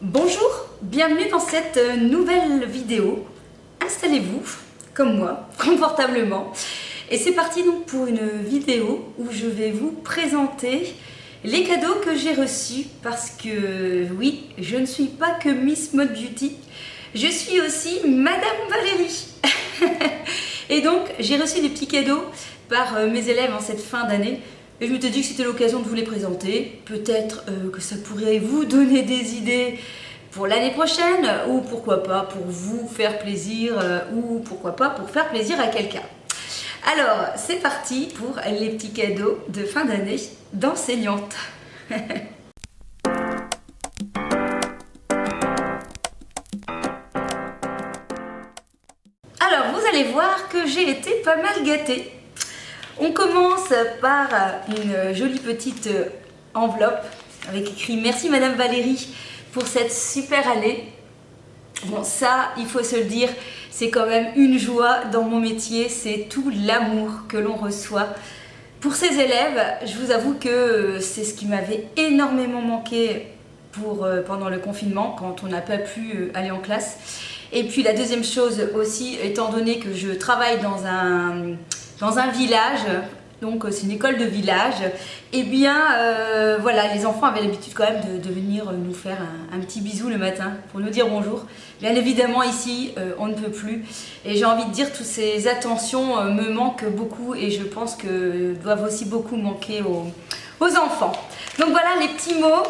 Bonjour, bienvenue dans cette nouvelle vidéo. Installez-vous, comme moi, confortablement. Et c'est parti donc pour une vidéo où je vais vous présenter les cadeaux que j'ai reçus. Parce que oui, je ne suis pas que Miss Mode Beauty, je suis aussi Madame Valérie. Et donc j'ai reçu des petits cadeaux par mes élèves en cette fin d'année. Et je me suis dit que c'était l'occasion de vous les présenter. Peut-être que ça pourrait vous donner des idées pour l'année prochaine, ou pourquoi pas pour vous faire plaisir, ou pourquoi pas pour faire plaisir à quelqu'un. Alors, c'est parti pour les petits cadeaux de fin d'année d'enseignante. Alors, vous allez voir que j'ai été pas mal gâtée. On commence par une jolie petite enveloppe avec écrit « Merci Madame Valérie pour cette super année ». Bon, ça, il faut se le dire, c'est quand même une joie dans mon métier, c'est tout l'amour que l'on reçoit pour ces élèves. Je vous avoue que c'est ce qui m'avait énormément manqué pendant le confinement, quand on n'a pas pu aller en classe. Et puis la deuxième chose aussi, étant donné que je travaille dans un village, donc c'est une école de village, et bien voilà, les enfants avaient l'habitude quand même de venir nous faire un petit bisou le matin pour nous dire bonjour. Bien évidemment ici on ne peut plus, et j'ai envie de dire toutes ces attentions me manquent beaucoup, et je pense que doivent aussi beaucoup manquer aux enfants. Donc voilà, les petits mots,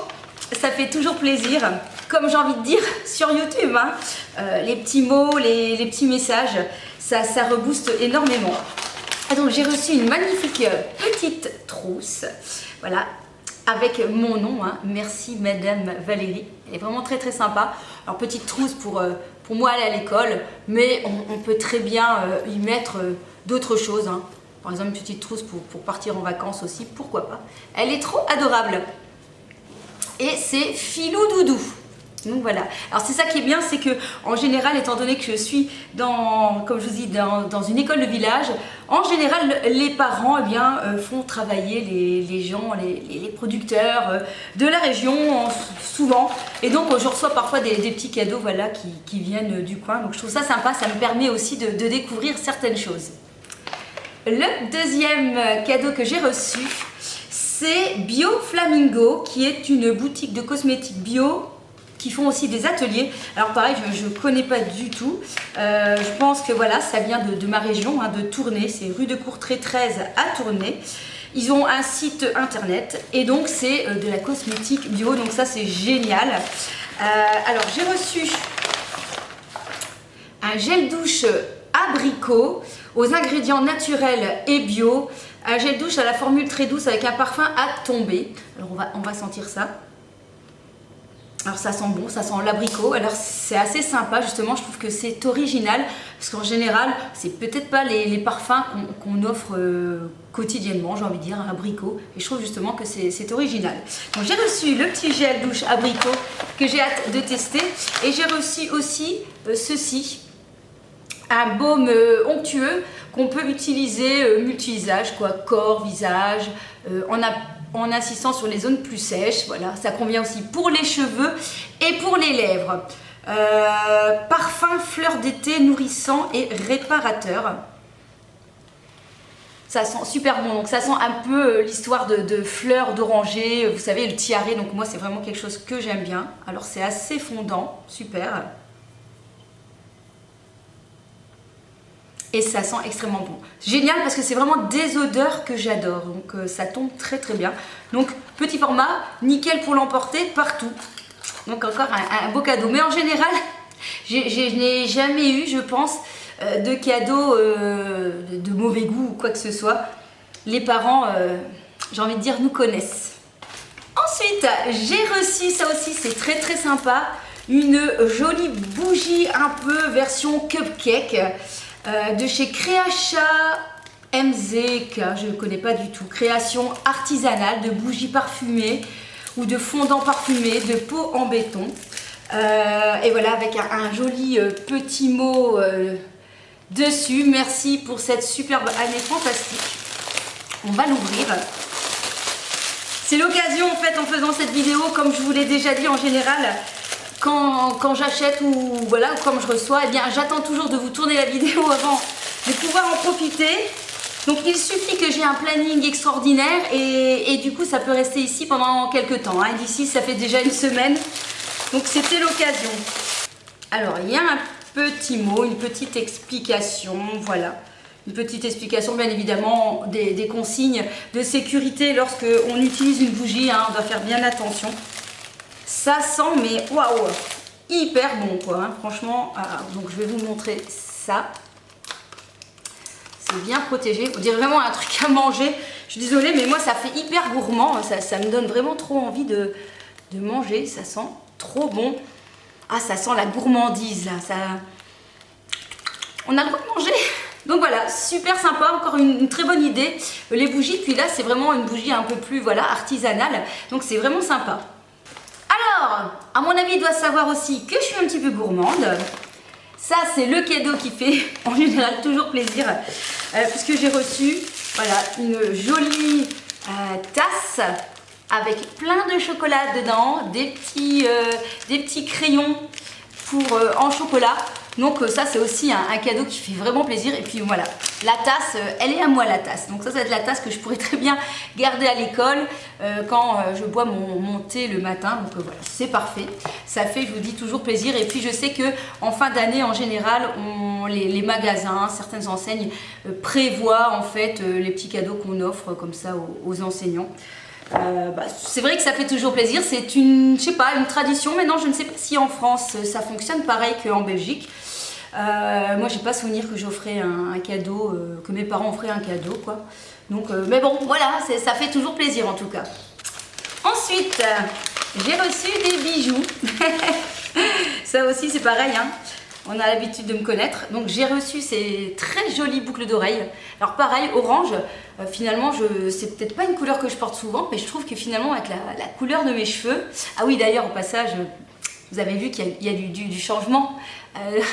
ça fait toujours plaisir, comme j'ai envie de dire sur YouTube, hein. Les petits mots, les petits messages, ça rebooste énormément. Ah, donc j'ai reçu une magnifique petite trousse, voilà, avec mon nom, hein. Merci Madame Valérie, elle est vraiment très très sympa. Alors petite trousse pour moi aller à l'école, mais on peut très bien y mettre d'autres choses, hein. Par exemple une petite trousse pour partir en vacances aussi, pourquoi pas. Elle est trop adorable. Et c'est Filou Doudou. Donc voilà. Alors c'est ça qui est bien, c'est que en général, étant donné que je suis comme je vous dis, dans une école de village, en général les parents font travailler les gens, les producteurs de la région souvent. Et donc je reçois parfois des petits cadeaux, voilà, qui viennent du coin. Donc je trouve ça sympa, ça me permet aussi de découvrir certaines choses. Le deuxième cadeau que j'ai reçu, c'est Bio Flamingo, qui est une boutique de cosmétiques bio qui font aussi des ateliers. Alors pareil, je ne connais pas du tout. Je pense que voilà, ça vient de ma région, hein, de Tournai. C'est rue de Courtrai 13 à Tournai. Ils ont un site internet et donc c'est de la cosmétique bio. Donc ça, c'est génial. Alors j'ai reçu un gel douche abricot aux ingrédients naturels et bio. Un gel douche à la formule très douce avec un parfum à tomber. Alors on va sentir ça. Alors ça sent bon, ça sent l'abricot. Alors c'est assez sympa, justement, je trouve que c'est original, parce qu'en général, c'est peut-être pas les parfums qu'on offre quotidiennement, j'ai envie de dire, un abricot. Et je trouve justement que c'est original. Donc j'ai reçu le petit gel douche abricot que j'ai hâte de tester. Et j'ai reçu aussi ceci, un baume onctueux qu'on peut utiliser multi-usage, quoi, corps, visage, en insistant sur les zones plus sèches. Voilà, ça convient aussi pour les cheveux et pour les lèvres. Parfum fleur d'été nourrissant et réparateur. Ça sent super bon, donc ça sent un peu l'histoire de fleurs d'oranger, vous savez, le tiare. Donc moi c'est vraiment quelque chose que j'aime bien. Alors c'est assez fondant, super. Et ça sent extrêmement bon. Génial, parce que c'est vraiment des odeurs que j'adore. Donc ça tombe très très bien. Donc petit format, nickel pour l'emporter partout. Donc encore un beau cadeau. Mais en général, je n'ai jamais eu, je pense, de cadeaux de mauvais goût ou quoi que ce soit. Les parents, j'ai envie de dire, nous connaissent. Ensuite, j'ai reçu, ça aussi c'est très très sympa, une jolie bougie un peu version cupcake. De chez Créacha MZK, je ne connais pas du tout. Création artisanale de bougies parfumées ou de fondants parfumés, de peau en béton. Et voilà, avec un joli petit mot dessus. Merci pour cette superbe année fantastique. On va l'ouvrir. C'est l'occasion en fait, en faisant cette vidéo, comme je vous l'ai déjà dit, en général quand j'achète ou voilà, ou quand je reçois, eh bien j'attends toujours de vous tourner la vidéo avant de pouvoir en profiter. Donc il suffit que j'ai un planning extraordinaire et du coup ça peut rester ici pendant quelques temps. Hein. D'ici ça fait déjà une semaine, donc c'était l'occasion. Alors il y a un petit mot, une petite explication, voilà. Une petite explication, bien évidemment, des consignes de sécurité lorsque on utilise une bougie, hein, on doit faire bien attention. Ça sent, mais waouh, hyper bon quoi, hein, franchement. Donc je vais vous montrer ça. C'est bien protégé, on dirait vraiment un truc à manger. Je suis désolée, mais moi ça fait hyper gourmand, ça me donne vraiment trop envie de manger, ça sent trop bon. Ah, ça sent la gourmandise là, ça... On a le droit de manger. Donc voilà, super sympa, encore une très bonne idée. Les bougies, puis là c'est vraiment une bougie un peu plus voilà, artisanale, donc c'est vraiment sympa. Alors, à mon avis, il doit savoir aussi que je suis un petit peu gourmande. Ça, c'est le cadeau qui fait en général toujours plaisir, puisque j'ai reçu voilà, une jolie tasse avec plein de chocolat dedans, des petits crayons en chocolat. Donc ça c'est aussi un cadeau qui fait vraiment plaisir. Et puis voilà, la tasse, elle est à moi la tasse. Donc ça va être la tasse que je pourrais très bien garder à l'école quand je bois mon thé le matin. Donc voilà, c'est parfait. Ça fait, je vous dis, toujours plaisir. Et puis je sais que en fin d'année en général, les magasins, certaines enseignes prévoient en fait les petits cadeaux qu'on offre comme ça aux enseignants. C'est vrai que ça fait toujours plaisir, c'est une tradition. Maintenant je ne sais pas si en France ça fonctionne pareil qu'en Belgique. Moi j'ai pas souvenir que j'offrais un cadeau, que mes parents offraient un cadeau quoi. Donc, mais bon voilà, ça fait toujours plaisir en tout cas. Ensuite j'ai reçu des bijoux. Ça aussi c'est pareil hein. On a l'habitude de me connaître, donc j'ai reçu ces très jolies boucles d'oreilles. Alors pareil, orange, finalement, c'est peut-être pas une couleur que je porte souvent, mais je trouve que finalement avec la couleur de mes cheveux... Ah oui, d'ailleurs, au passage, vous avez vu qu'il y a du changement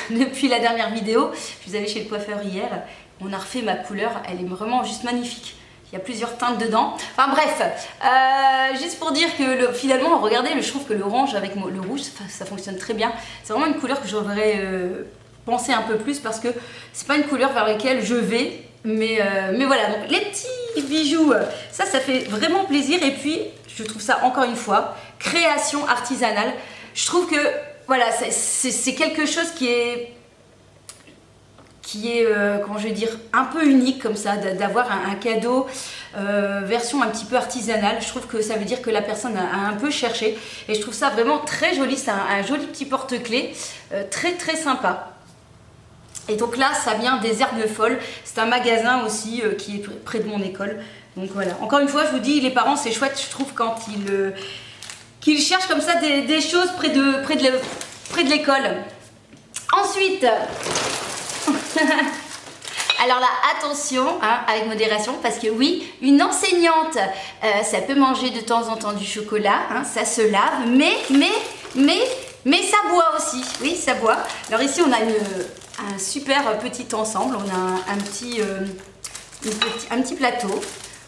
depuis la dernière vidéo. Je vous avais chez le coiffeur hier, on a refait ma couleur, elle est vraiment juste magnifique. Il y a plusieurs teintes dedans. Enfin bref, juste pour dire que finalement, regardez, je trouve que l'orange avec le rouge, ça fonctionne très bien. C'est vraiment une couleur que j'aurais pensé un peu plus parce que c'est pas une couleur vers laquelle je vais. Mais voilà, donc les petits bijoux, ça fait vraiment plaisir. Et puis, je trouve ça encore une fois, création artisanale. Je trouve que voilà, c'est quelque chose qui est comment je vais dire, un peu unique comme ça, d'avoir un cadeau version un petit peu artisanale. Je trouve que ça veut dire que la personne a un peu cherché et je trouve ça vraiment très joli. C'est un joli petit porte-clés, très très sympa. Et donc là, ça vient des Herbes Folles. C'est un magasin aussi qui est près de mon école. Donc voilà, encore une fois, je vous dis, les parents, c'est chouette, je trouve, quand qu'ils cherchent comme ça des choses près de l'école. Ensuite... Alors là, attention, hein, avec modération, parce que oui, une enseignante, ça peut manger de temps en temps du chocolat, hein, ça se lave, mais ça boit aussi, oui, ça boit. Alors ici, on a un super petit ensemble, on a un petit plateau,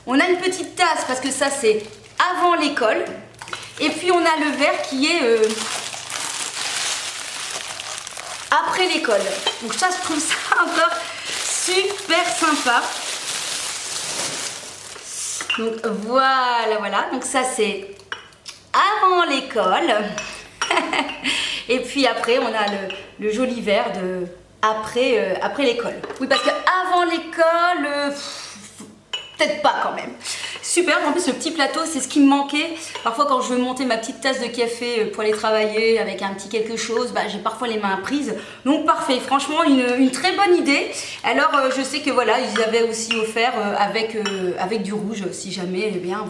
on a une petite tasse, parce que ça, c'est avant l'école, et puis on a le verre qui est... après l'école. Donc ça, je trouve ça encore super sympa. Donc voilà. Donc ça, c'est avant l'école. Et puis après, on a le joli verre de après l'école. Oui, parce que avant l'école, peut-être pas quand même. Super, en plus le petit plateau c'est ce qui me manquait. Parfois quand je veux monter ma petite tasse de café pour aller travailler avec un petit quelque chose, j'ai parfois les mains prises. Donc parfait, franchement une très bonne idée. Alors je sais que voilà, ils avaient aussi offert avec du rouge si jamais bien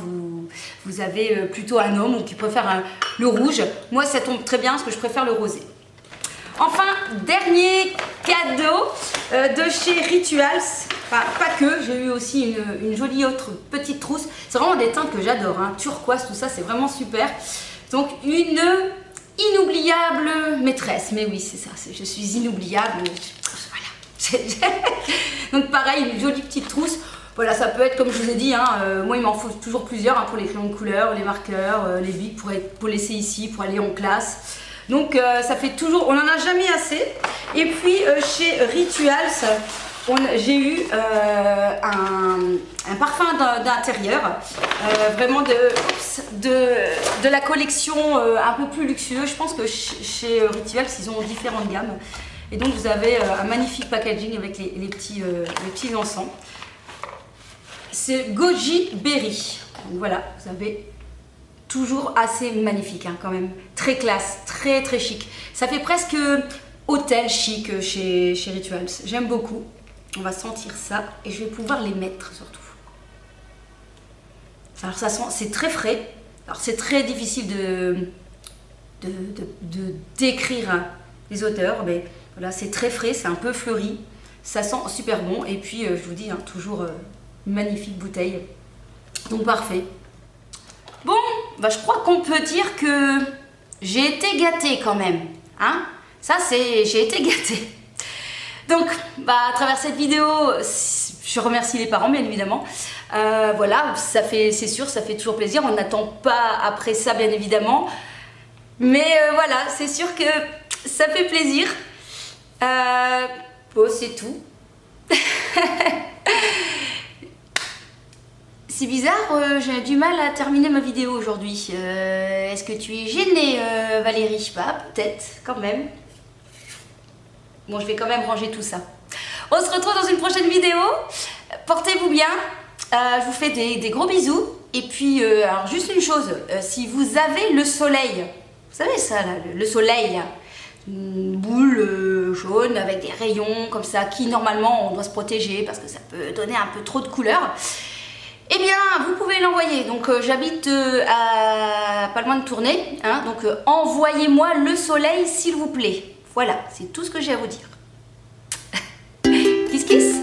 vous avez plutôt un homme ou qui préfère le rouge. Moi ça tombe très bien parce que je préfère le rosé. Enfin, dernier cadeau de chez Rituals. Enfin, pas que, j'ai eu aussi une jolie autre petite trousse. C'est vraiment des teintes que j'adore, hein. Turquoise, tout ça, c'est vraiment super. Donc, une inoubliable maîtresse. Mais oui, c'est ça, je suis inoubliable. Voilà. Donc, pareil, une jolie petite trousse. Voilà, ça peut être, comme je vous ai dit, hein, moi, il m'en faut toujours plusieurs hein, pour les crayons de couleur, les marqueurs, les bics pour laisser ici, pour aller en classe. Donc ça fait toujours, on n'en a jamais assez. Et puis chez Rituals, j'ai eu un parfum d'intérieur, vraiment de la collection un peu plus luxueux. Je pense que chez Rituals, ils ont différentes gammes. Et donc vous avez un magnifique packaging avec les petits encens. C'est Goji Berry. Donc voilà, vous avez toujours assez magnifique hein, quand même. Très classe, très très chic. Ça fait presque hôtel chic chez Rituals. J'aime beaucoup. On va sentir ça et je vais pouvoir les mettre surtout. Alors ça sent, c'est très frais. Alors c'est très difficile de décrire hein, les odeurs, mais voilà, c'est très frais, c'est un peu fleuri. Ça sent super bon et puis je vous dis, hein, toujours une magnifique bouteille. Donc parfait. Bon, bah, je crois qu'on peut dire que j'ai été gâtée quand même. Hein, ça c'est, j'ai été gâtée. Donc, bah, à travers cette vidéo, je remercie les parents, bien évidemment. Voilà, c'est sûr, ça fait toujours plaisir. On n'attend pas après ça, bien évidemment. Mais voilà, c'est sûr que ça fait plaisir. Bon, c'est tout. C'est bizarre, j'ai du mal à terminer ma vidéo aujourd'hui. Est-ce que tu es gênée, Valérie? Bah, peut-être, quand même. Bon, je vais quand même ranger tout ça. On se retrouve dans une prochaine vidéo. Portez-vous bien. Je vous fais des gros bisous. Et puis, alors juste une chose, si vous avez le soleil, vous savez ça, là, le soleil, là, une boule jaune avec des rayons comme ça, qui normalement on doit se protéger parce que ça peut donner un peu trop de couleur. Eh bien, vous pouvez l'envoyer. Donc, j'habite à pas loin de Tournai. Hein, donc, envoyez-moi le soleil, s'il vous plaît. Voilà, c'est tout ce que j'ai à vous dire. Kiss kiss.